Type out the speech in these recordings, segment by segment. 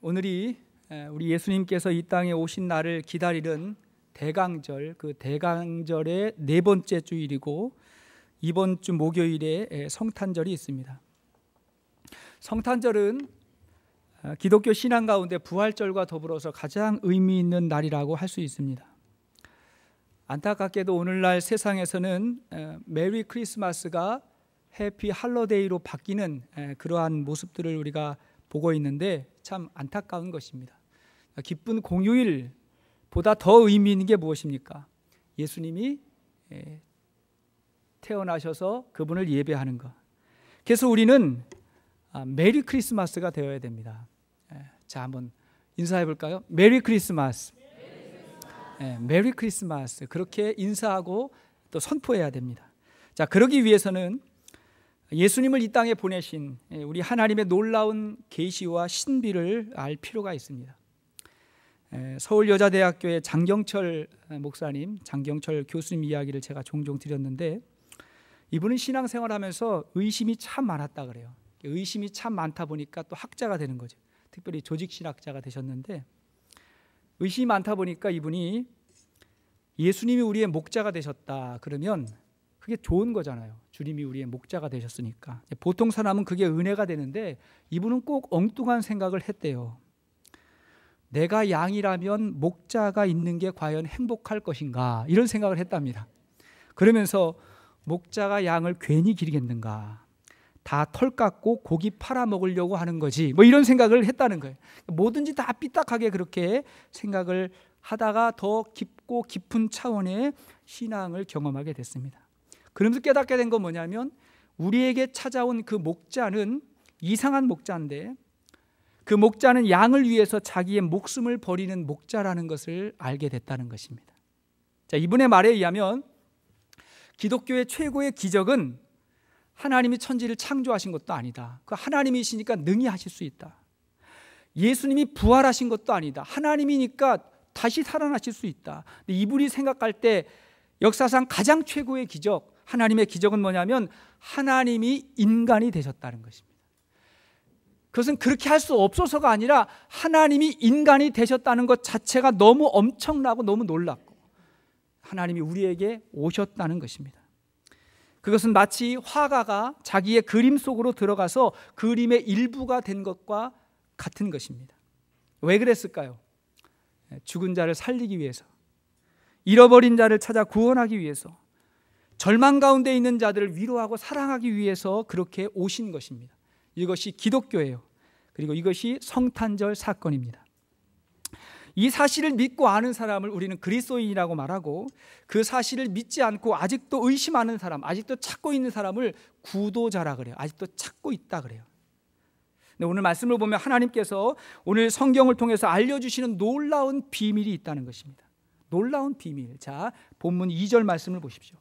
오늘이 우리 예수님께서 이 땅에 오신 날을 기다리는 대강절, 그 대강절의 네 번째 주일이고 이번 주 목요일에 성탄절이 있습니다. 성탄절은 기독교 신앙 가운데 부활절과 더불어서 가장 의미 있는 날이라고 할 수 있습니다. 안타깝게도 오늘날 세상에서는 메리 크리스마스가 해피 할로데이로 바뀌는 그러한 모습들을 우리가 보고 있는데 참 안타까운 것입니다. 기쁜 공휴일보다 더 의미 있는 게 무엇입니까? 예수님이 태어나셔서 그분을 예배하는 것. 그래서 우리는 메리 크리스마스가 되어야 됩니다. 자, 한번 인사해 볼까요? 메리 크리스마스. 메리 크리스마스. 그렇게 인사하고 또 선포해야 됩니다. 자, 그러기 위해서는 예수님을 이 땅에 보내신 우리 하나님의 놀라운 계시와 신비를 알 필요가 있습니다. 서울여자대학교의 장경철 목사님, 장경철 교수님 이야기를 제가 종종 드렸는데 이분은 신앙생활하면서 의심이 참 많았다 그래요. 의심이 참 많다 보니까 또 학자가 되는 거죠. 특별히 조직신학자가 되셨는데 의심이 많다 보니까 이분이 예수님이 우리의 목자가 되셨다 그러면 그게 좋은 거잖아요. 주님이 우리의 목자가 되셨으니까. 보통 사람은 그게 은혜가 되는데 이분은 꼭 엉뚱한 생각을 했대요. 내가 양이라면 목자가 있는 게 과연 행복할 것인가, 이런 생각을 했답니다. 그러면서 목자가 양을 괜히 기르겠는가, 다 털 깎고 고기 팔아 먹으려고 하는 거지, 뭐 이런 생각을 했다는 거예요. 뭐든지 다 삐딱하게 그렇게 생각을 하다가 더 깊고 깊은 차원의 신앙을 경험하게 됐습니다. 그러면서 깨닫게 된 건 뭐냐면 우리에게 찾아온 그 목자는 이상한 목자인데 그 목자는 양을 위해서 자기의 목숨을 버리는 목자라는 것을 알게 됐다는 것입니다. 자, 이분의 말에 의하면 기독교의 최고의 기적은 하나님이 천지를 창조하신 것도 아니다. 그 하나님이시니까 능히 하실 수 있다. 예수님이 부활하신 것도 아니다. 하나님이니까 다시 살아나실 수 있다. 근데 이분이 생각할 때 역사상 가장 최고의 기적, 하나님의 기적은 뭐냐면 하나님이 인간이 되셨다는 것입니다. 그것은 그렇게 할 수 없어서가 아니라 하나님이 인간이 되셨다는 것 자체가 너무 엄청나고 너무 놀랍고 하나님이 우리에게 오셨다는 것입니다. 그것은 마치 화가가 자기의 그림 속으로 들어가서 그림의 일부가 된 것과 같은 것입니다. 왜 그랬을까요? 죽은 자를 살리기 위해서, 잃어버린 자를 찾아 구원하기 위해서, 절망 가운데 있는 자들을 위로하고 사랑하기 위해서 그렇게 오신 것입니다. 이것이 기독교예요. 그리고 이것이 성탄절 사건입니다. 이 사실을 믿고 아는 사람을 우리는 그리스도인이라고 말하고 그 사실을 믿지 않고 아직도 의심하는 사람, 아직도 찾고 있는 사람을 구도자라 그래요. 아직도 찾고 있다 그래요. 근데 오늘 말씀을 보면 하나님께서 오늘 성경을 통해서 알려주시는 놀라운 비밀이 있다는 것입니다. 놀라운 비밀. 자, 본문 2절 말씀을 보십시오.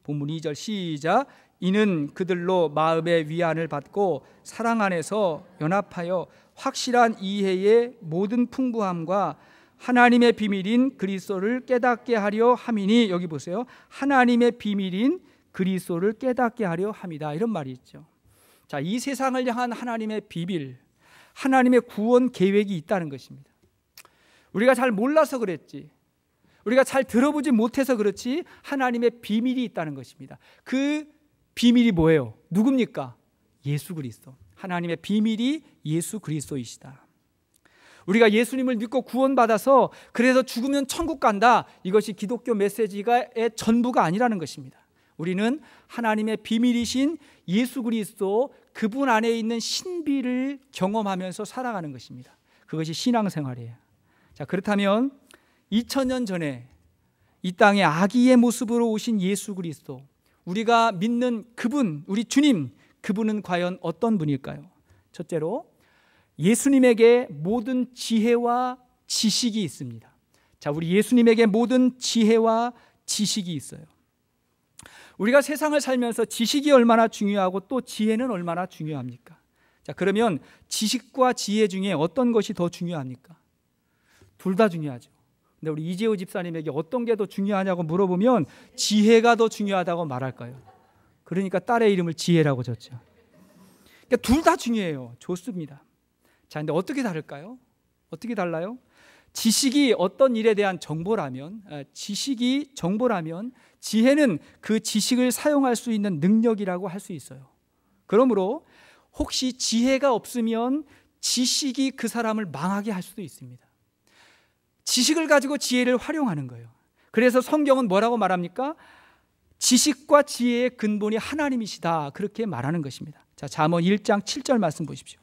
본문 2절 시작. 이는 그들로 마음의 위안을 받고 사랑 안에서 연합하여 확실한 이해의 모든 풍부함과 하나님의 비밀인 그리스도를 깨닫게 하려 함이니, 여기 보세요. 하나님의 비밀인 그리스도를 깨닫게 하려 함이다, 이런 말이 있죠. 자, 이 세상을 향한 하나님의 비밀, 하나님의 구원 계획이 있다는 것입니다. 우리가 잘 몰라서 그랬지, 우리가 잘 들어보지 못해서 그렇지 하나님의 비밀이 있다는 것입니다. 그 비밀이 뭐예요? 누굽니까? 예수 그리스도. 하나님의 비밀이 예수 그리스도이시다. 우리가 예수님을 믿고 구원받아서 그래서 죽으면 천국 간다, 이것이 기독교 메시지의 전부가 아니라는 것입니다. 우리는 하나님의 비밀이신 예수 그리스도, 그분 안에 있는 신비를 경험하면서 살아가는 것입니다. 그것이 신앙생활이에요. 자, 그렇다면 2000년 전에 이 땅에 아기의 모습으로 오신 예수 그리스도, 우리가 믿는 그분, 우리 주님, 그분은 과연 어떤 분일까요? 첫째로 예수님에게 모든 지혜와 지식이 있습니다. 자, 우리 예수님에게 모든 지혜와 지식이 있어요. 우리가 세상을 살면서 지식이 얼마나 중요하고 또 지혜는 얼마나 중요합니까? 자, 그러면 지식과 지혜 중에 어떤 것이 더 중요합니까? 둘 다 중요하죠. 근데 우리 이재호 집사님에게 어떤 게 더 중요하냐고 물어보면 지혜가 더 중요하다고 말할 거예요. 그러니까 딸의 이름을 지혜라고 졌죠. 그러니까 둘 다 중요해요. 좋습니다. 자, 근데 어떻게 다를까요? 어떻게 달라요? 지식이 어떤 일에 대한 정보라면, 지식이 정보라면 지혜는 그 지식을 사용할 수 있는 능력이라고 할 수 있어요. 그러므로 혹시 지혜가 없으면 지식이 그 사람을 망하게 할 수도 있습니다. 지식을 가지고 지혜를 활용하는 거예요. 그래서 성경은 뭐라고 말합니까? 지식과 지혜의 근본이 하나님이시다, 그렇게 말하는 것입니다. 자, 잠언 1장 7절 말씀 보십시오.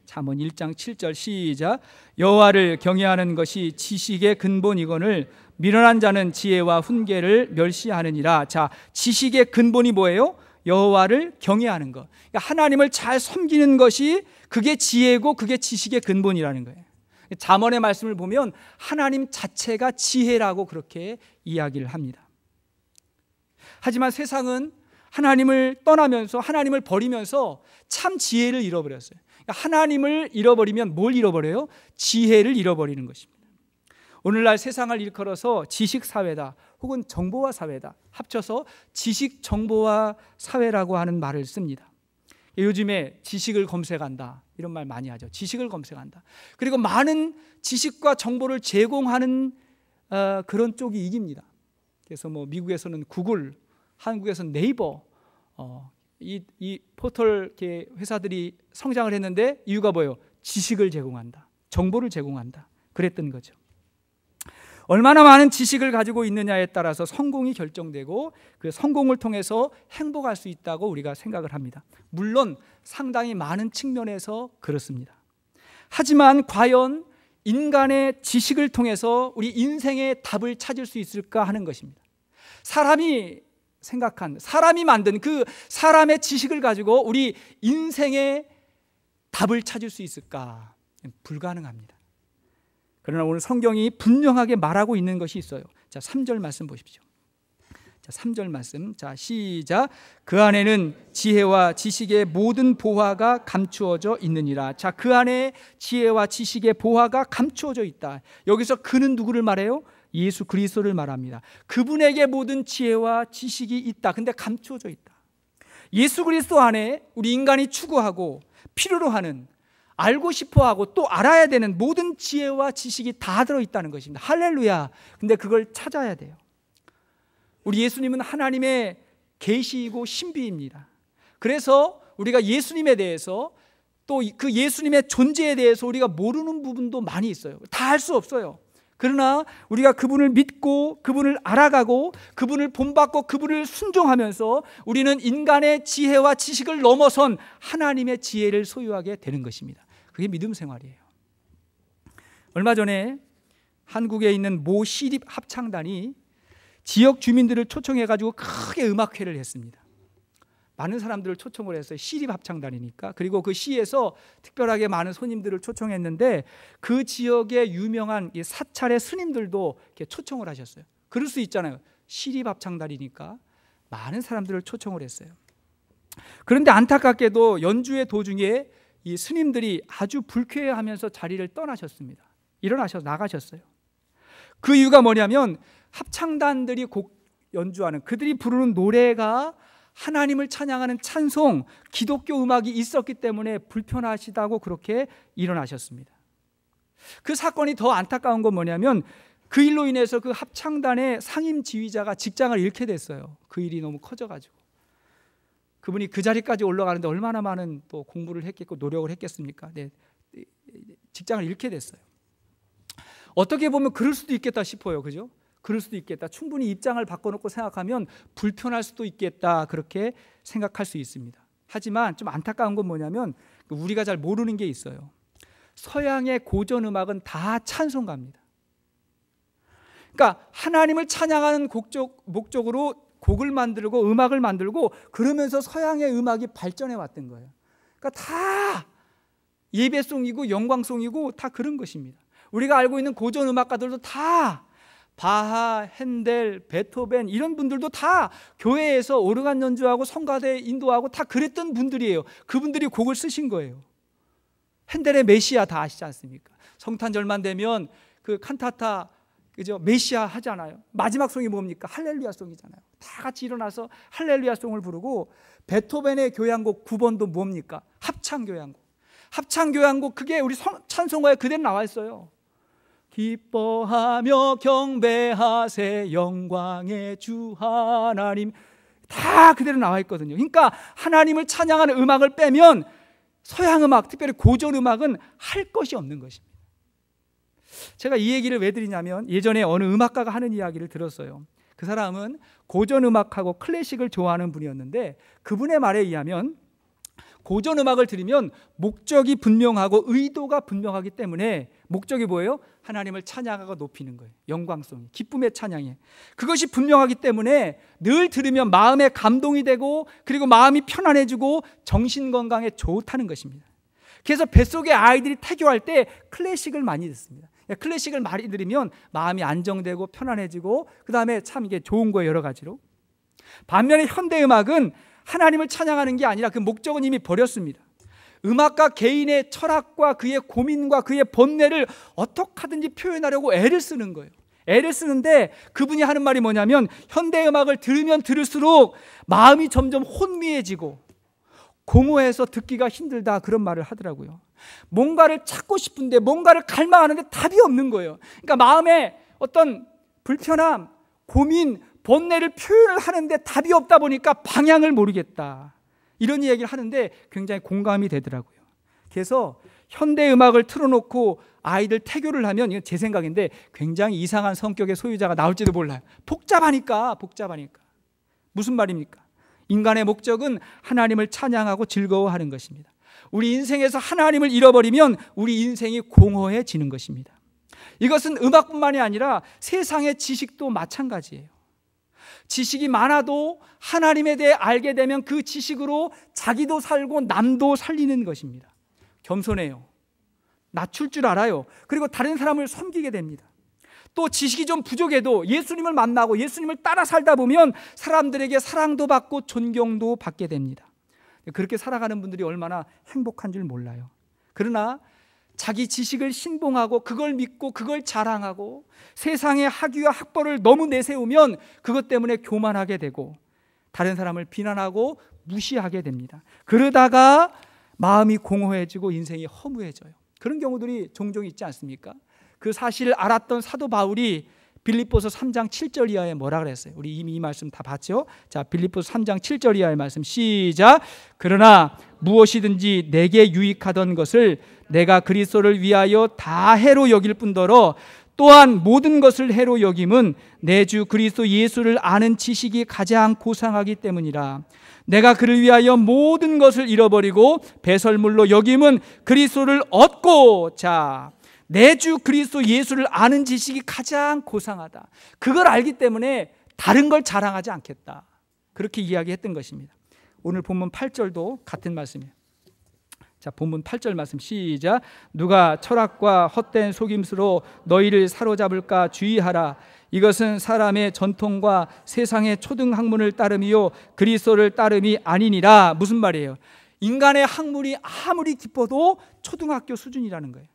잠언 1장 7절 시작. 여호와를 경외하는 것이 지식의 근본이거늘 미련한 자는 지혜와 훈계를 멸시하느니라. 자, 지식의 근본이 뭐예요? 여호와를 경외하는 것. 그러니까 하나님을 잘 섬기는 것이 그게 지혜고 그게 지식의 근본이라는 거예요. 잠언의 말씀을 보면 하나님 자체가 지혜라고 그렇게 이야기를 합니다. 하지만 세상은 하나님을 떠나면서, 하나님을 버리면서 참 지혜를 잃어버렸어요. 하나님을 잃어버리면 뭘 잃어버려요? 지혜를 잃어버리는 것입니다. 오늘날 세상을 일컬어서 지식사회다 혹은 정보화 사회다 합쳐서 지식정보화 사회라고 하는 말을 씁니다. 요즘에 지식을 검색한다 이런 말 많이 하죠. 지식을 검색한다. 그리고 많은 지식과 정보를 제공하는 그런 쪽이 이깁니다. 그래서 뭐 미국에서는 구글, 한국에서는 네이버, 이 포털 회사들이 성장을 했는데 이유가 뭐예요? 지식을 제공한다, 정보를 제공한다, 그랬던 거죠. 얼마나 많은 지식을 가지고 있느냐에 따라서 성공이 결정되고 그 성공을 통해서 행복할 수 있다고 우리가 생각을 합니다. 물론 상당히 많은 측면에서 그렇습니다. 하지만 과연 인간의 지식을 통해서 우리 인생의 답을 찾을 수 있을까 하는 것입니다. 사람이 생각한, 사람이 만든 그 사람의 지식을 가지고 우리 인생의 답을 찾을 수 있을까? 불가능합니다. 그러나 오늘 성경이 분명하게 말하고 있는 것이 있어요. 자, 3절 말씀 보십시오. 자, 3절 말씀. 자, 시작. 그 안에는 지혜와 지식의 모든 보화가 감추어져 있느니라. 자, 그 안에 지혜와 지식의 보화가 감추어져 있다. 여기서 그는 누구를 말해요? 예수 그리스도를 말합니다. 그분에게 모든 지혜와 지식이 있다. 근데 감추어져 있다. 예수 그리스도 안에 우리 인간이 추구하고 필요로 하는, 알고 싶어하고 또 알아야 되는 모든 지혜와 지식이 다 들어있다는 것입니다. 할렐루야. 근데 그걸 찾아야 돼요. 우리 예수님은 하나님의 계시이고 신비입니다. 그래서 우리가 예수님에 대해서 또 그 예수님의 존재에 대해서 우리가 모르는 부분도 많이 있어요. 다 알 수 없어요. 그러나 우리가 그분을 믿고 그분을 알아가고 그분을 본받고 그분을 순종하면서 우리는 인간의 지혜와 지식을 넘어선 하나님의 지혜를 소유하게 되는 것입니다. 그게 믿음 생활이에요. 얼마 전에 한국에 있는 모 시립 합창단이 지역 주민들을 초청해가지고 크게 음악회를 했습니다. 많은 사람들을 초청을 했어요. 시립 합창단이니까. 그리고 그 시에서 특별하게 많은 손님들을 초청했는데 그 지역의 유명한 사찰의 스님들도 이렇게 초청을 하셨어요. 그럴 수 있잖아요. 시립 합창단이니까 많은 사람들을 초청을 했어요. 그런데 안타깝게도 연주의 도중에 이 스님들이 아주 불쾌해하면서 자리를 떠나셨습니다. 일어나셔서 나가셨어요. 그 이유가 뭐냐면 합창단들이 곡 연주하는, 그들이 부르는 노래가 하나님을 찬양하는 찬송, 기독교 음악이 있었기 때문에 불편하시다고 그렇게 일어나셨습니다. 그 사건이 더 안타까운 건 뭐냐면 그 일로 인해서 그 합창단의 상임 지휘자가 직장을 잃게 됐어요. 그 일이 너무 커져가지고. 그분이 그 자리까지 올라가는데 얼마나 많은 또 공부를 했겠고 노력을 했겠습니까? 네, 직장을 잃게 됐어요. 어떻게 보면 그럴 수도 있겠다 싶어요. 그죠? 그럴 수도 있겠다. 충분히 입장을 바꿔놓고 생각하면 불편할 수도 있겠다. 그렇게 생각할 수 있습니다. 하지만 좀 안타까운 건 뭐냐면 우리가 잘 모르는 게 있어요. 서양의 고전 음악은 다 찬송가입니다. 그러니까 하나님을 찬양하는 목적으로 곡을 만들고 음악을 만들고 그러면서 서양의 음악이 발전해 왔던 거예요. 그러니까 다 예배송이고 영광송이고 다 그런 것입니다. 우리가 알고 있는 고전 음악가들도 다 바하, 핸델, 베토벤 이런 분들도 다 교회에서 오르간 연주하고 성가대 인도하고 다 그랬던 분들이에요. 그분들이 곡을 쓰신 거예요. 핸델의 메시아 다 아시지 않습니까? 성탄절만 되면 그 칸타타, 그죠? 메시아 하잖아요. 마지막 송이 뭡니까? 할렐루야 송이잖아요. 다 같이 일어나서 할렐루야 송을 부르고, 베토벤의 교향곡 9번도 뭡니까? 합창 교향곡. 합창교향곡 그게 우리 찬송가에 그대로 나와 있어요. 기뻐하며 경배하세 영광의 주 하나님, 다 그대로 나와 있거든요. 그러니까 하나님을 찬양하는 음악을 빼면 서양 음악, 특별히 고전 음악은 할 것이 없는 것입니다. 제가 이 얘기를 왜 드리냐면 예전에 어느 음악가가 하는 이야기를 들었어요. 그 사람은 고전 음악하고 클래식을 좋아하는 분이었는데 그분의 말에 의하면 고전 음악을 들으면 목적이 분명하고 의도가 분명하기 때문에, 목적이 뭐예요? 하나님을 찬양하고 높이는 거예요. 영광송, 기쁨의 찬양이에요. 그것이 분명하기 때문에 늘 들으면 마음에 감동이 되고 그리고 마음이 편안해지고 정신 건강에 좋다는 것입니다. 그래서 뱃속에 아이들이 태교할 때 클래식을 많이 듣습니다. 클래식을 많이 들으면 마음이 안정되고 편안해지고 그 다음에 참 이게 좋은 거예요, 여러 가지로. 반면에 현대음악은 하나님을 찬양하는 게 아니라 그 목적은 이미 버렸습니다. 음악가 개인의 철학과 그의 고민과 그의 번뇌를 어떻게 하든지 표현하려고 애를 쓰는 거예요. 애를 쓰는데 그분이 하는 말이 뭐냐면 현대음악을 들으면 들을수록 마음이 점점 혼미해지고 공허해서 듣기가 힘들다, 그런 말을 하더라고요. 뭔가를 찾고 싶은데 뭔가를 갈망하는데 답이 없는 거예요. 그러니까 마음에 어떤 불편함, 고민, 번뇌를 표현을 하는데 답이 없다 보니까 방향을 모르겠다, 이런 얘기를 하는데 굉장히 공감이 되더라고요. 그래서 현대음악을 틀어놓고 아이들 태교를 하면, 이건 제 생각인데 굉장히 이상한 성격의 소유자가 나올지도 몰라요. 복잡하니까. 무슨 말입니까? 인간의 목적은 하나님을 찬양하고 즐거워하는 것입니다. 우리 인생에서 하나님을 잃어버리면 우리 인생이 공허해지는 것입니다. 이것은 음악뿐만이 아니라 세상의 지식도 마찬가지예요. 지식이 많아도 하나님에 대해 알게 되면 그 지식으로 자기도 살고 남도 살리는 것입니다. 겸손해요. 낮출 줄 알아요. 그리고 다른 사람을 섬기게 됩니다. 또 지식이 좀 부족해도 예수님을 만나고 예수님을 따라 살다 보면 사람들에게 사랑도 받고 존경도 받게 됩니다. 그렇게 살아가는 분들이 얼마나 행복한 줄 몰라요. 그러나 자기 지식을 신봉하고 그걸 믿고 그걸 자랑하고 세상의 학위와 학벌을 너무 내세우면 그것 때문에 교만하게 되고 다른 사람을 비난하고 무시하게 됩니다. 그러다가 마음이 공허해지고 인생이 허무해져요. 그런 경우들이 종종 있지 않습니까? 그 사실을 알았던 사도 바울이 빌립보서 3장 7절 이하에 뭐라 그랬어요? 우리 이미 이 말씀 다 봤죠? 자, 빌립보서 3장 7절 이하의 말씀 시작. 그러나 무엇이든지 내게 유익하던 것을 내가 그리스도를 위하여 다 해로 여길 뿐더러 또한 모든 것을 해로 여김은 내 주 그리스도 예수를 아는 지식이 가장 고상하기 때문이라. 내가 그를 위하여 모든 것을 잃어버리고 배설물로 여김은 그리스도를 얻고, 자, 내 주 그리스도 예수를 아는 지식이 가장 고상하다. 그걸 알기 때문에 다른 걸 자랑하지 않겠다, 그렇게 이야기했던 것입니다. 오늘 본문 8절도 같은 말씀이에요. 자, 본문 8절 말씀 시작. 누가 철학과 헛된 속임수로 너희를 사로잡을까 주의하라. 이것은 사람의 전통과 세상의 초등학문을 따름이요 그리스도를 따름이 아니니라. 무슨 말이에요? 인간의 학문이 아무리 깊어도 초등학교 수준이라는 거예요.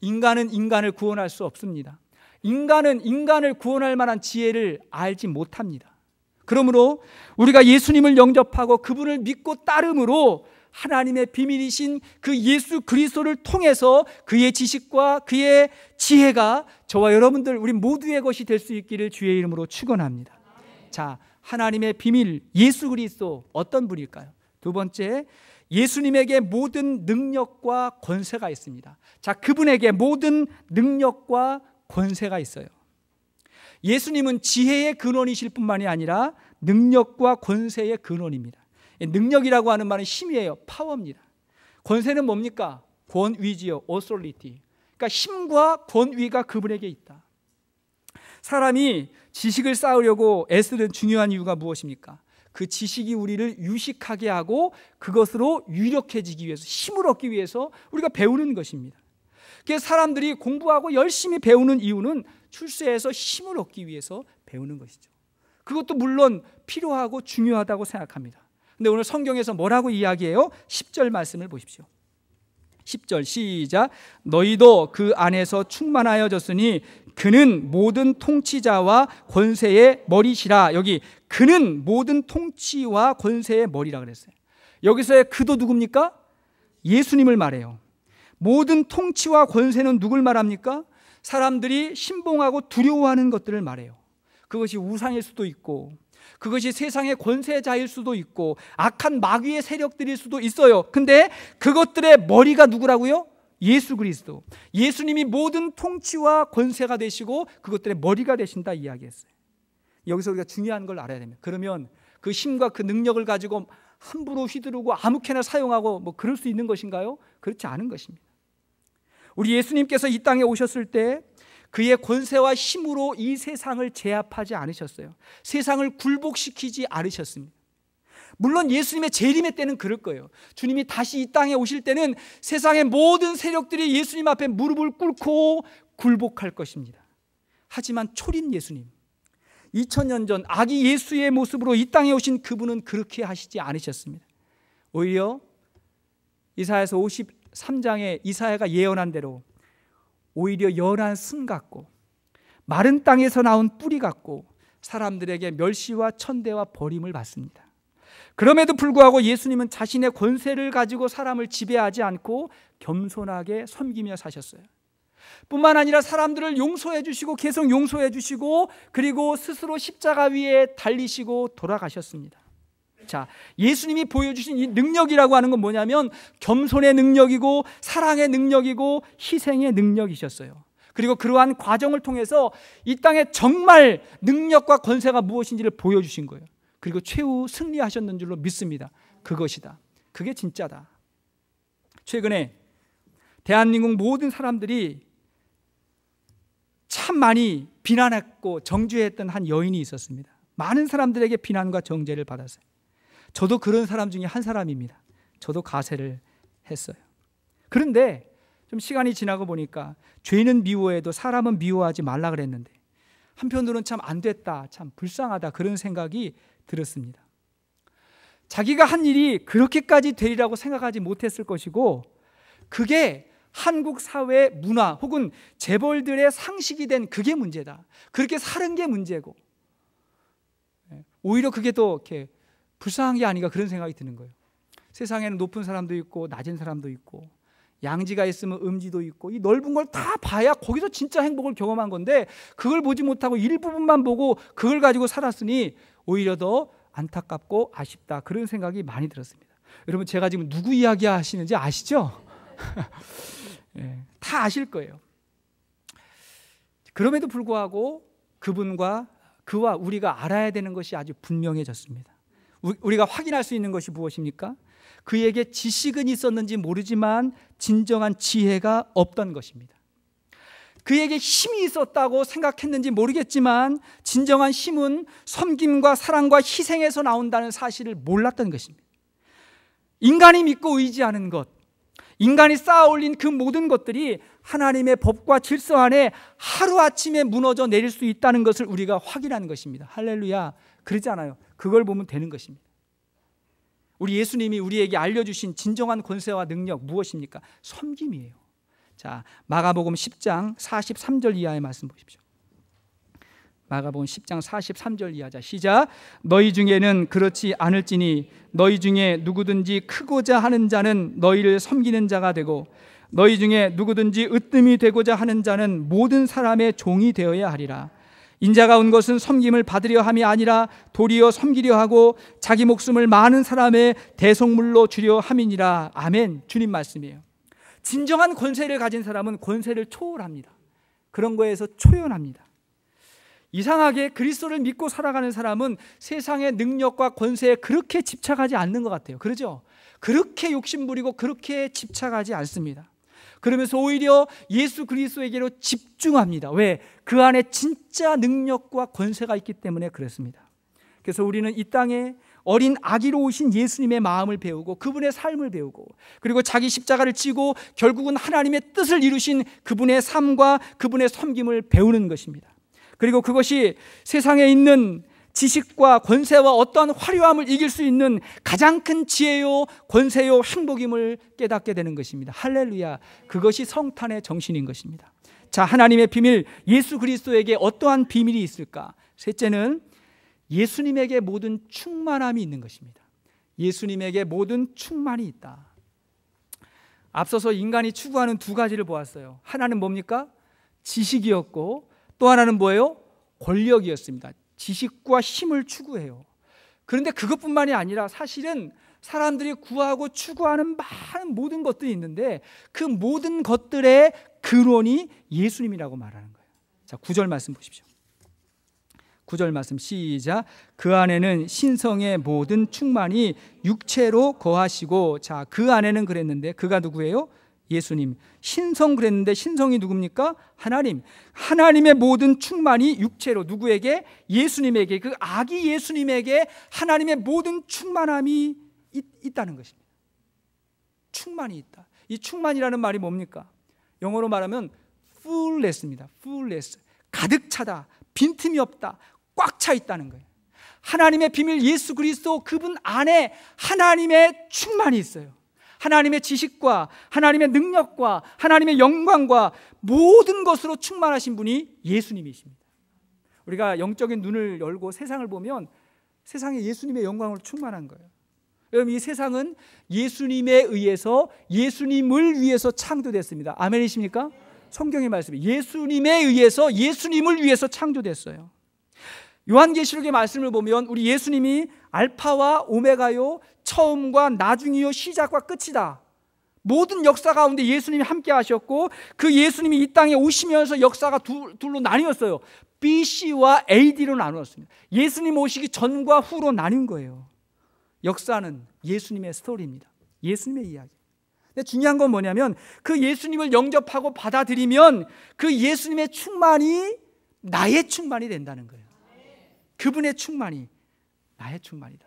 인간은 인간을 구원할 수 없습니다. 인간은 인간을 구원할 만한 지혜를 알지 못합니다. 그러므로 우리가 예수님을 영접하고 그분을 믿고 따름으로 하나님의 비밀이신 그 예수 그리스도를 통해서 그의 지식과 그의 지혜가 저와 여러분들 우리 모두의 것이 될 수 있기를 주의 이름으로 축원합니다. 자, 하나님의 비밀 예수 그리스도 어떤 분일까요? 두 번째, 예수님에게 모든 능력과 권세가 있습니다. 자, 그분에게 모든 능력과 권세가 있어요. 예수님은 지혜의 근원이실 뿐만이 아니라 능력과 권세의 근원입니다. 능력이라고 하는 말은 힘이에요. 파워입니다. 권세는 뭡니까? 권위지요. authority. 그러니까 힘과 권위가 그분에게 있다. 사람이 지식을 쌓으려고 애쓰는 중요한 이유가 무엇입니까? 그 지식이 우리를 유식하게 하고 그것으로 유력해지기 위해서, 힘을 얻기 위해서 우리가 배우는 것입니다. 그래서 사람들이 공부하고 열심히 배우는 이유는 출세해서 힘을 얻기 위해서 배우는 것이죠. 그것도 물론 필요하고 중요하다고 생각합니다. 근데 오늘 성경에서 뭐라고 이야기해요? 10절 말씀을 보십시오. 10절 시작. 너희도 그 안에서 충만하여졌으니 그는 모든 통치자와 권세의 머리시라. 여기 그는 모든 통치와 권세의 머리라 그랬어요. 여기서의 그도 누굽니까? 예수님을 말해요. 모든 통치와 권세는 누굴 말합니까? 사람들이 신봉하고 두려워하는 것들을 말해요. 그것이 우상일 수도 있고, 그것이 세상의 권세자일 수도 있고, 악한 마귀의 세력들일 수도 있어요. 근데 그것들의 머리가 누구라고요? 예수 그리스도. 예수님이 모든 통치와 권세가 되시고 그것들의 머리가 되신다 이야기했어요. 여기서 우리가 중요한 걸 알아야 됩니다. 그러면 그 힘과 그 능력을 가지고 함부로 휘두르고 아무렇게나 사용하고 뭐 그럴 수 있는 것인가요? 그렇지 않은 것입니다. 우리 예수님께서 이 땅에 오셨을 때 그의 권세와 힘으로 이 세상을 제압하지 않으셨어요. 세상을 굴복시키지 않으셨습니다. 물론 예수님의 재림의 때는 그럴 거예요. 주님이 다시 이 땅에 오실 때는 세상의 모든 세력들이 예수님 앞에 무릎을 꿇고 굴복할 것입니다. 하지만 초림 예수님, 2000년 전 아기 예수의 모습으로 이 땅에 오신 그분은 그렇게 하시지 않으셨습니다. 오히려 이사야서 53장에 이사야가 예언한 대로 오히려 연한 순 같고 마른 땅에서 나온 뿌리 같고 사람들에게 멸시와 천대와 버림을 받습니다. 그럼에도 불구하고 예수님은 자신의 권세를 가지고 사람을 지배하지 않고 겸손하게 섬기며 사셨어요. 뿐만 아니라 사람들을 용서해 주시고 계속 용서해 주시고 그리고 스스로 십자가 위에 달리시고 돌아가셨습니다. 자, 예수님이 보여주신 이 능력이라고 하는 건 뭐냐면 겸손의 능력이고 사랑의 능력이고 희생의 능력이셨어요. 그리고 그러한 과정을 통해서 이 땅에 정말 능력과 권세가 무엇인지를 보여주신 거예요. 그리고 최후 승리하셨는 줄로 믿습니다. 그것이다. 그게 진짜다. 최근에 대한민국 모든 사람들이 참 많이 비난했고 정죄했던 한 여인이 있었습니다. 많은 사람들에게 비난과 정죄를 받았어요. 저도 그런 사람 중에 한 사람입니다. 저도 가세를 했어요. 그런데 좀 시간이 지나고 보니까 죄는 미워해도 사람은 미워하지 말라 그랬는데 한편으로는 참 안 됐다, 참 불쌍하다 그런 생각이 들었습니다. 자기가 한 일이 그렇게까지 되리라고 생각하지 못했을 것이고 그게 한국 사회 문화 혹은 재벌들의 상식이 된 그게 문제다. 그렇게 사는 게 문제고 오히려 그게 더 이렇게 불쌍한 게 아닌가 그런 생각이 드는 거예요. 세상에는 높은 사람도 있고 낮은 사람도 있고 양지가 있으면 음지도 있고 이 넓은 걸 다 봐야 거기서 진짜 행복을 경험한 건데 그걸 보지 못하고 일부분만 보고 그걸 가지고 살았으니 오히려 더 안타깝고 아쉽다 그런 생각이 많이 들었습니다. 여러분 제가 지금 누구 이야기 하시는지 아시죠? 네, 다 아실 거예요. 그럼에도 불구하고 그분과 그와 우리가 알아야 되는 것이 아주 분명해졌습니다. 우리가 확인할 수 있는 것이 무엇입니까? 그에게 지식은 있었는지 모르지만 진정한 지혜가 없던 것입니다. 그에게 힘이 있었다고 생각했는지 모르겠지만 진정한 힘은 섬김과 사랑과 희생에서 나온다는 사실을 몰랐던 것입니다. 인간이 믿고 의지하는 것, 인간이 쌓아 올린 그 모든 것들이 하나님의 법과 질서 안에 하루아침에 무너져 내릴 수 있다는 것을 우리가 확인하는 것입니다. 할렐루야. 그러지 않아요. 그걸 보면 되는 것입니다. 우리 예수님이 우리에게 알려주신 진정한 권세와 능력 무엇입니까? 섬김이에요. 자, 마가복음 10장 43절 이하의 말씀 보십시오. 마가복음 10장 43절 이하. 자, 시작. 너희 중에는 그렇지 않을지니 너희 중에 누구든지 크고자 하는 자는 너희를 섬기는 자가 되고 너희 중에 누구든지 으뜸이 되고자 하는 자는 모든 사람의 종이 되어야 하리라. 인자가 온 것은 섬김을 받으려 함이 아니라 도리어 섬기려 하고 자기 목숨을 많은 사람의 대속물로 주려 함이니라. 아멘. 주님 말씀이에요. 진정한 권세를 가진 사람은 권세를 초월합니다. 그런 거에서 초연합니다. 이상하게 그리스도를 믿고 살아가는 사람은 세상의 능력과 권세에 그렇게 집착하지 않는 것 같아요. 그러죠? 그렇게 욕심부리고 그렇게 집착하지 않습니다. 그러면서 오히려 예수 그리스도에게로 집중합니다. 왜? 그 안에 진짜 능력과 권세가 있기 때문에 그렇습니다. 그래서 우리는 이 땅에 어린 아기로 오신 예수님의 마음을 배우고 그분의 삶을 배우고 그리고 자기 십자가를 지고 결국은 하나님의 뜻을 이루신 그분의 삶과 그분의 섬김을 배우는 것입니다. 그리고 그것이 세상에 있는 지식과 권세와 어떠한 화려함을 이길 수 있는 가장 큰 지혜요 권세요 행복임을 깨닫게 되는 것입니다. 할렐루야. 그것이 성탄의 정신인 것입니다. 자, 하나님의 비밀 예수 그리스도에게 어떠한 비밀이 있을까? 셋째는 예수님에게 모든 충만함이 있는 것입니다. 예수님에게 모든 충만이 있다. 앞서서 인간이 추구하는 두 가지를 보았어요. 하나는 뭡니까? 지식이었고 또 하나는 뭐예요? 권력이었습니다. 지식과 힘을 추구해요. 그런데 그것뿐만이 아니라 사실은 사람들이 구하고 추구하는 많은 모든 것들이 있는데 그 모든 것들의 근원이 예수님이라고 말하는 거예요. 자, 9절 말씀 보십시오. 9절 말씀 시작. 그 안에는 신성의 모든 충만이 육체로 거하시고, 자, 그 안에는 그랬는데 그가 누구예요? 예수님. 신성 그랬는데 신성이 누굽니까? 하나님. 하나님의 모든 충만이 육체로 누구에게? 예수님에게, 그 아기 예수님에게 하나님의 모든 충만함이 있다는 것입니다. 충만이 있다. 이 충만이라는 말이 뭡니까? 영어로 말하면 fullness입니다. fullness. 가득 차다. 빈틈이 없다. 꽉 차 있다는 거예요. 하나님의 비밀 예수 그리스도 그분 안에 하나님의 충만이 있어요. 하나님의 지식과 하나님의 능력과 하나님의 영광과 모든 것으로 충만하신 분이 예수님이십니다. 우리가 영적인 눈을 열고 세상을 보면 세상에 예수님의 영광으로 충만한 거예요. 여러분, 이 세상은 예수님에 의해서, 예수님을 위해서 창조됐습니다. 아멘이십니까? 성경의 말씀이 예수님에 의해서, 예수님을 위해서 창조됐어요. 요한계시록의 말씀을 보면 우리 예수님이 알파와 오메가요, 처음과 나중이요, 시작과 끝이다. 모든 역사 가운데 예수님이 함께 하셨고, 그 예수님이 이 땅에 오시면서 역사가 둘로 나뉘었어요. BC와 AD로 나누었습니다. 예수님 오시기 전과 후로 나뉜 거예요. 역사는 예수님의 스토리입니다. 예수님의 이야기. 근데 중요한 건 뭐냐면 그 예수님을 영접하고 받아들이면 그 예수님의 충만이 나의 충만이 된다는 거예요. 그분의 충만이 나의 충만이다.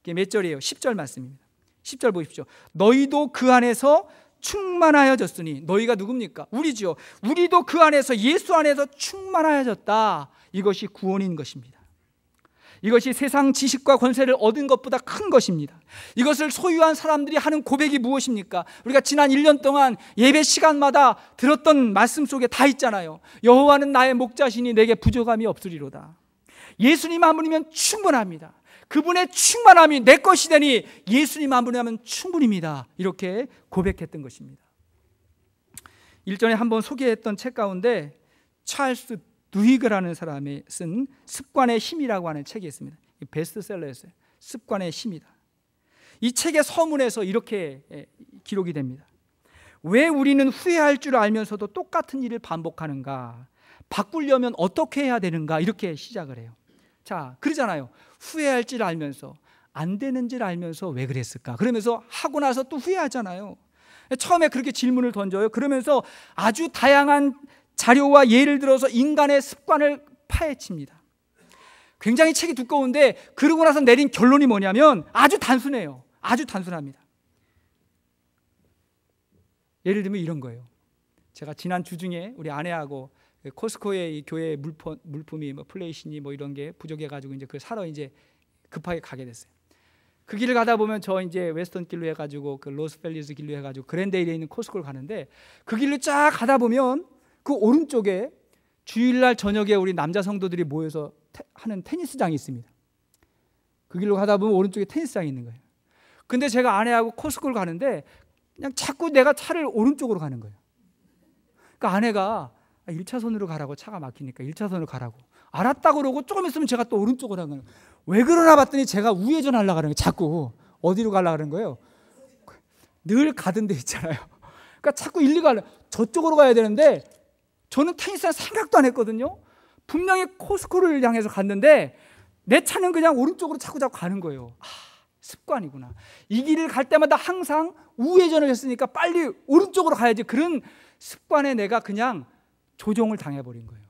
이게 몇 절이에요? 10절 말씀입니다. 10절 보십시오. 너희도 그 안에서 충만하여졌으니, 너희가 누굽니까? 우리죠. 우리도 그 안에서, 예수 안에서 충만하여졌다. 이것이 구원인 것입니다. 이것이 세상 지식과 권세를 얻은 것보다 큰 것입니다. 이것을 소유한 사람들이 하는 고백이 무엇입니까? 우리가 지난 1년 동안 예배 시간마다 들었던 말씀 속에 다 있잖아요. 여호와는 나의 목자시니 내게 부족함이 없으리로다. 예수님 한 분이면 충분합니다. 그분의 충만함이 내 것이 되니 예수님 한 분이면 충분입니다. 이렇게 고백했던 것입니다. 일전에 한번 소개했던 책 가운데 찰스 두히그라는 사람이 쓴 습관의 힘이라고 하는 책이 있습니다. 베스트셀러였어요. 습관의 힘이다. 이 책의 서문에서 이렇게 기록이 됩니다. 왜 우리는 후회할 줄 알면서도 똑같은 일을 반복하는가? 바꾸려면 어떻게 해야 되는가? 이렇게 시작을 해요. 자, 그러잖아요. 후회할 줄 알면서, 안 되는 줄 알면서 왜 그랬을까? 그러면서 하고 나서 또 후회하잖아요. 처음에 그렇게 질문을 던져요. 그러면서 아주 다양한 자료와 예를 들어서 인간의 습관을 파헤칩니다. 굉장히 책이 두꺼운데 그러고 나서 내린 결론이 뭐냐면 아주 단순해요. 아주 단순합니다. 예를 들면 이런 거예요. 제가 지난 주 중에 우리 아내하고 코스코의 이 교회 물품이 뭐 플레이신이 뭐 이런 게 부족해가지고 이제 그 사러 이제 급하게 가게 됐어요. 그 길을 가다 보면 저 이제 웨스턴 길로 해가지고 그 로스밸리스 길로 해가지고 그랜데일에 있는 코스코를 가는데 그 길로 쫙 가다 보면 그 오른쪽에 주일날 저녁에 우리 남자 성도들이 모여서 하는 테니스장이 있습니다. 그 길로 가다 보면 오른쪽에 테니스장이 있는 거예요. 근데 제가 아내하고 코스코를 가는데 그냥 자꾸 내가 차를 오른쪽으로 가는 거예요. 그러니까 아내가 1차선으로 가라고, 차가 막히니까 1차선으로 가라고. 알았다고 그러고 조금 있으면 제가 또 오른쪽으로 가는 거예요. 왜 그러나 봤더니 제가 우회전 하려고 하는 거예요. 자꾸 어디로 가려고 하는 거예요? 늘 가던 데 있잖아요. 그러니까 자꾸 일리 가려. 저쪽으로 가야 되는데 저는 테니스장 생각도 안 했거든요. 분명히 코스코를 향해서 갔는데 내 차는 그냥 오른쪽으로 자꾸 가는 거예요. 습관이구나. 이 길을 갈 때마다 항상 우회전을 했으니까 빨리 오른쪽으로 가야지. 그런 습관에 내가 그냥 조종을 당해버린 거예요.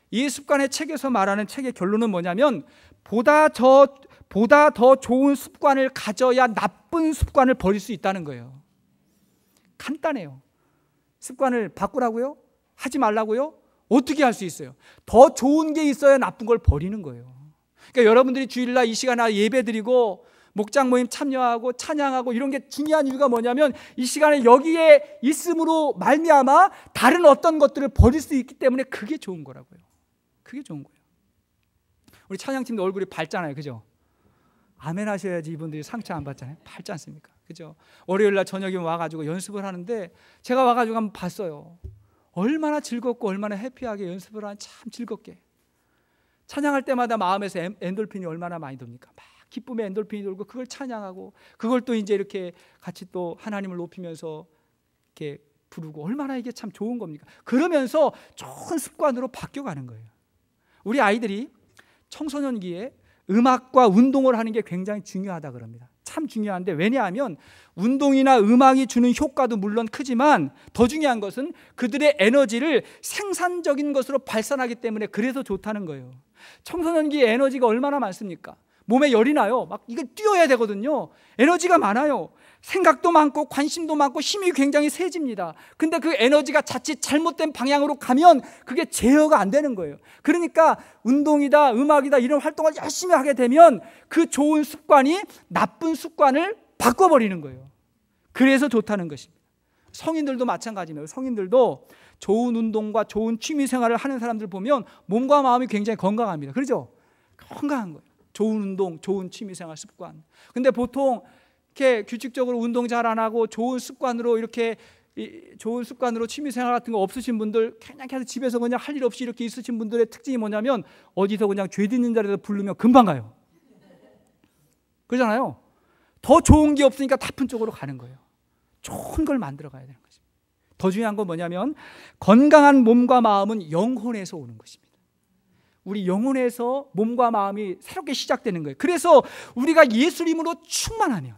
이 습관의 책에서 말하는 책의 결론은 뭐냐면 보다 더 좋은 습관을 가져야 나쁜 습관을 버릴 수 있다는 거예요. 간단해요. 습관을 바꾸라고요? 하지 말라고요? 어떻게 할 수 있어요? 더 좋은 게 있어야 나쁜 걸 버리는 거예요. 그러니까 여러분들이 주일날 이 시간에 예배드리고 목장 모임 참여하고 찬양하고 이런 게 중요한 이유가 뭐냐면 이 시간에 여기에 있음으로 말미암아 다른 어떤 것들을 버릴 수 있기 때문에 그게 좋은 거라고요. 그게 좋은 거예요. 우리 찬양팀도 얼굴이 밝잖아요. 그죠? 아멘 하셔야지 이분들이 상처 안 받잖아요. 밝지 않습니까? 그죠? 월요일 날 저녁에 와가지고 연습을 하는데 제가 와가지고 한번 봤어요. 얼마나 즐겁고 얼마나 해피하게 연습을 하는, 참 즐겁게. 찬양할 때마다 마음에서 엔돌핀이 얼마나 많이 돕니까? 막 기쁨의 엔돌핀이 돌고 그걸 찬양하고 그걸 또 이제 이렇게 같이 또 하나님을 높이면서 이렇게 부르고 얼마나 이게 참 좋은 겁니까? 그러면서 좋은 습관으로 바뀌어가는 거예요. 우리 아이들이 청소년기에 음악과 운동을 하는 게 굉장히 중요하다 그럽니다. 참 중요한데, 왜냐하면 운동이나 음악이 주는 효과도 물론 크지만 더 중요한 것은 그들의 에너지를 생산적인 것으로 발산하기 때문에 그래서 좋다는 거예요. 청소년기에 에너지가 얼마나 많습니까? 몸에 열이 나요. 막 이걸 뛰어야 되거든요. 에너지가 많아요. 생각도 많고 관심도 많고 힘이 굉장히 세집니다. 근데 그 에너지가 자칫 잘못된 방향으로 가면 그게 제어가 안 되는 거예요. 그러니까 운동이다 음악이다 이런 활동을 열심히 하게 되면 그 좋은 습관이 나쁜 습관을 바꿔버리는 거예요. 그래서 좋다는 것입니다. 성인들도 마찬가지입니다. 성인들도 좋은 운동과 좋은 취미 생활을 하는 사람들 보면 몸과 마음이 굉장히 건강합니다. 그렇죠? 건강한 거예요. 좋은 운동, 좋은 취미생활 습관. 근데 보통 이렇게 규칙적으로 운동 잘 안 하고 좋은 습관으로 취미생활 같은 거 없으신 분들, 그냥 계속 집에서 그냥 할 일 없이 이렇게 있으신 분들의 특징이 뭐냐면 어디서 그냥 죄 짓는 자리에서 부르면 금방 가요. 그러잖아요. 더 좋은 게 없으니까 나쁜 쪽으로 가는 거예요. 좋은 걸 만들어 가야 되는 것입니다. 더 중요한 건 뭐냐면 건강한 몸과 마음은 영혼에서 오는 것입니다. 우리 영혼에서 몸과 마음이 새롭게 시작되는 거예요. 그래서 우리가 예수님으로 충만하면,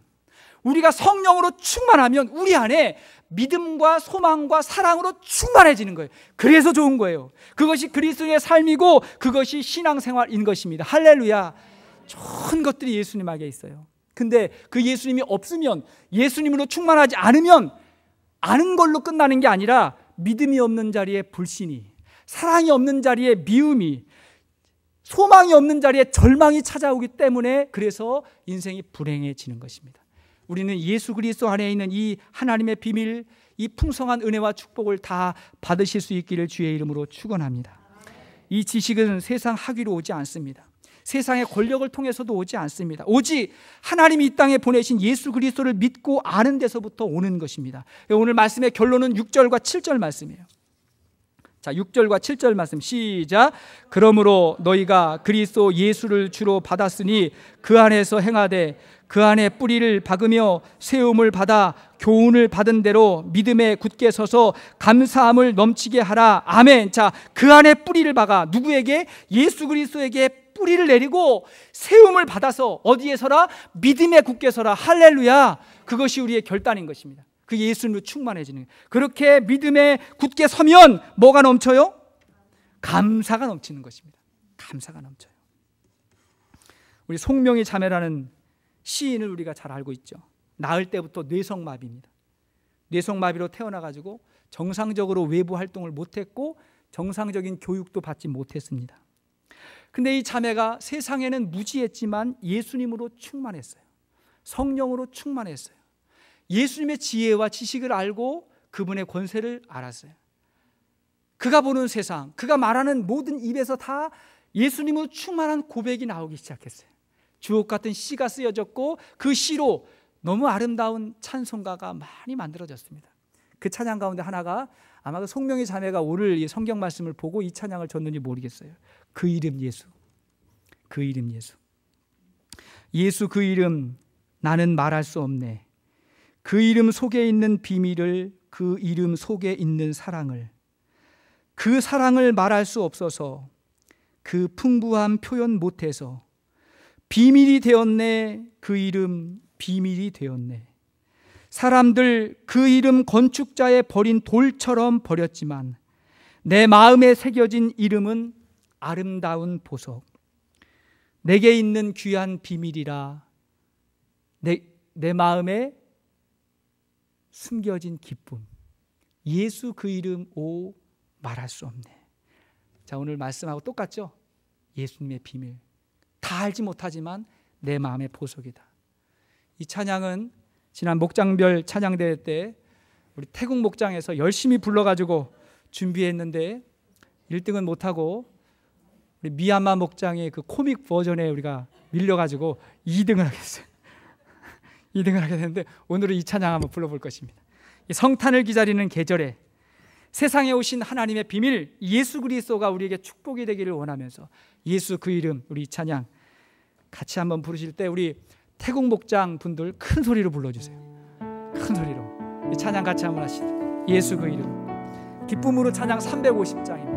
우리가 성령으로 충만하면 우리 안에 믿음과 소망과 사랑으로 충만해지는 거예요. 그래서 좋은 거예요. 그것이 그리스도의 삶이고 그것이 신앙생활인 것입니다. 할렐루야. 좋은 것들이 예수님에게 있어요. 근데 그 예수님이 없으면, 예수님으로 충만하지 않으면 아는 걸로 끝나는 게 아니라 믿음이 없는 자리에 불신이, 사랑이 없는 자리에 미움이, 소망이 없는 자리에 절망이 찾아오기 때문에 그래서 인생이 불행해지는 것입니다. 우리는 예수 그리스도 안에 있는 이 하나님의 비밀, 이 풍성한 은혜와 축복을 다 받으실 수 있기를 주의 이름으로 축원합니다. 이 지식은 세상 학위로 오지 않습니다. 세상의 권력을 통해서도 오지 않습니다. 오직 하나님이 이 땅에 보내신 예수 그리스도를 믿고 아는 데서부터 오는 것입니다. 오늘 말씀의 결론은 6절과 7절 말씀이에요. 자, 6절과 7절 말씀 시작. 그러므로 너희가 그리스도 예수를 주로 받았으니 그 안에서 행하되 그 안에 뿌리를 박으며 세움을 받아 교훈을 받은 대로 믿음에 굳게 서서 감사함을 넘치게 하라. 아멘. 자, 그 안에 뿌리를 박아, 누구에게? 예수 그리스도에게 뿌리를 내리고 세움을 받아서 어디에 서라? 믿음에 굳게 서라. 할렐루야. 그것이 우리의 결단인 것입니다. 그 예수님으로 충만해지는, 그렇게 믿음에 굳게 서면 뭐가 넘쳐요? 감사가 넘치는 것입니다. 감사가 넘쳐요. 우리 송명희 자매라는 시인을 우리가 잘 알고 있죠. 낳을 때부터 뇌성마비입니다. 뇌성마비로 태어나가지고 정상적으로 외부 활동을 못했고 정상적인 교육도 받지 못했습니다. 근데 이 자매가 세상에는 무지했지만 예수님으로 충만했어요. 성령으로 충만했어요. 예수님의 지혜와 지식을 알고 그분의 권세를 알았어요. 그가 보는 세상, 그가 말하는 모든 입에서 다 예수님으로 충만한 고백이 나오기 시작했어요. 주옥 같은 시가 쓰여졌고 그 시로 너무 아름다운 찬송가가 많이 만들어졌습니다. 그 찬양 가운데 하나가 아마 그 송명희 자매가 오늘 이 성경 말씀을 보고 이 찬양을 줬는지 모르겠어요. 그 이름 예수, 그 이름 예수, 예수 그 이름 나는 말할 수 없네. 그 이름 속에 있는 비밀을, 그 이름 속에 있는 사랑을, 그 사랑을 말할 수 없어서 그 풍부한 표현 못해서 비밀이 되었네. 그 이름 비밀이 되었네. 사람들 그 이름 건축자의 버린 돌처럼 버렸지만 내 마음에 새겨진 이름은 아름다운 보석. 내게 있는 귀한 비밀이라 내 마음에 숨겨진 기쁨. 예수 그 이름 오 말할 수 없네. 자, 오늘 말씀하고 똑같죠? 예수님의 비밀. 다 알지 못하지만 내 마음의 보석이다. 이 찬양은 지난 목장별 찬양대회 때 우리 태국 목장에서 열심히 불러가지고 준비했는데 1등은 못하고 우리 미얀마 목장의 그 코믹 버전에 우리가 밀려가지고 2등을 하겠어요. 2등을 하게 되는데 오늘은 이 찬양 한번 불러볼 것입니다. 이 성탄을 기다리는 계절에 세상에 오신 하나님의 비밀 예수 그리스도가 우리에게 축복이 되기를 원하면서 예수 그 이름 우리 이 찬양 같이 한번 부르실 때 우리 태국 목장 분들 큰 소리로 불러주세요. 큰 소리로 이 찬양 같이 한번 하시죠. 예수 그 이름. 기쁨으로 찬양 350장입니다.